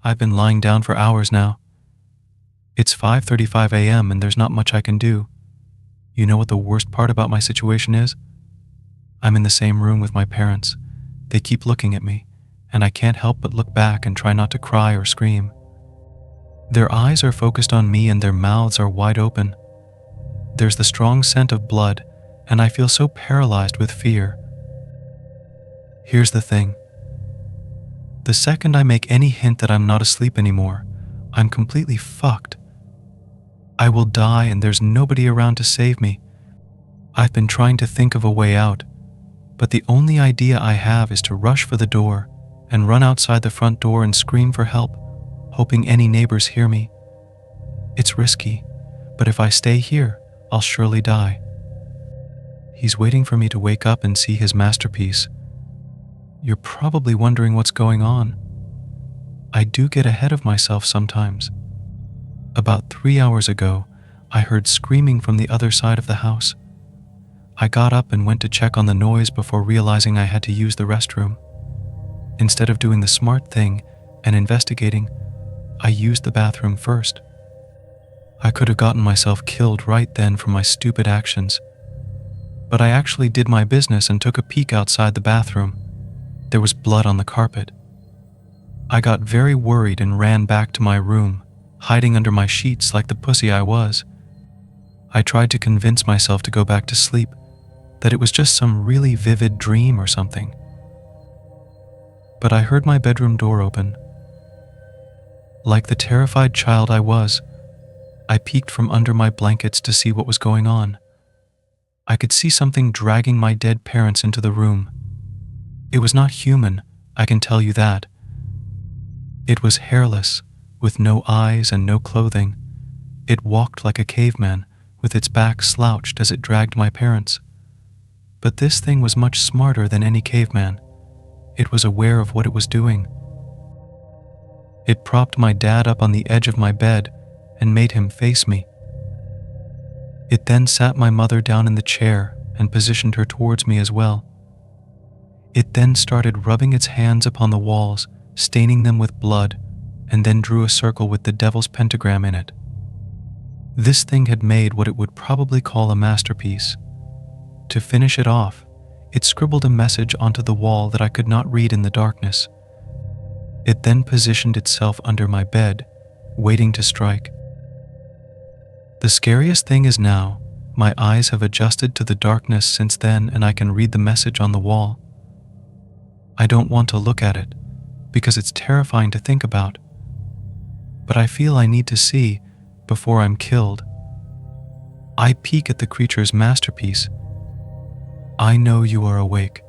I've been lying down for hours now. It's 5:35 a.m. and there's not much I can do. You know what the worst part about my situation is? I'm in the same room with my parents. They keep looking at me, and I can't help but look back and try not to cry or scream. Their eyes are focused on me and their mouths are wide open. There's the strong scent of blood, and I feel so paralyzed with fear. Here's the thing. The second I make any hint that I'm not asleep anymore, I'm completely fucked. I will die and there's nobody around to save me. I've been trying to think of a way out, but the only idea I have is to rush for the door and run outside the front door and scream for help, hoping any neighbors hear me. It's risky, but if I stay here, I'll surely die. He's waiting for me to wake up and see his masterpiece. You're probably wondering what's going on. I do get ahead of myself sometimes. About 3 hours ago, I heard screaming from the other side of the house. I got up and went to check on the noise before realizing I had to use the restroom. Instead of doing the smart thing and investigating, I used the bathroom first. I could have gotten myself killed right then for my stupid actions. But I actually did my business and took a peek outside the bathroom. There was blood on the carpet. I got very worried and ran back to my room, hiding under my sheets like the pussy I was. I tried to convince myself to go back to sleep, that it was just some really vivid dream or something. But I heard my bedroom door open. Like the terrified child I was, I peeked from under my blankets to see what was going on. I could see something dragging my dead parents into the room. It was not human, I can tell you that. It was hairless, with no eyes and no clothing. It walked like a caveman, with its back slouched as it dragged my parents. But this thing was much smarter than any caveman. It was aware of what it was doing. It propped my dad up on the edge of my bed and made him face me. It then sat my mother down in the chair and positioned her towards me as well. It then started rubbing its hands upon the walls, staining them with blood, and then drew a circle with the devil's pentagram in it. This thing had made what it would probably call a masterpiece. To finish it off, it scribbled a message onto the wall that I could not read in the darkness. It then positioned itself under my bed, waiting to strike. The scariest thing is now, my eyes have adjusted to the darkness since then and I can read the message on the wall. I don't want to look at it, because it's terrifying to think about. But I feel I need to see before I'm killed. I peek at the creature's masterpiece. I know you are awake.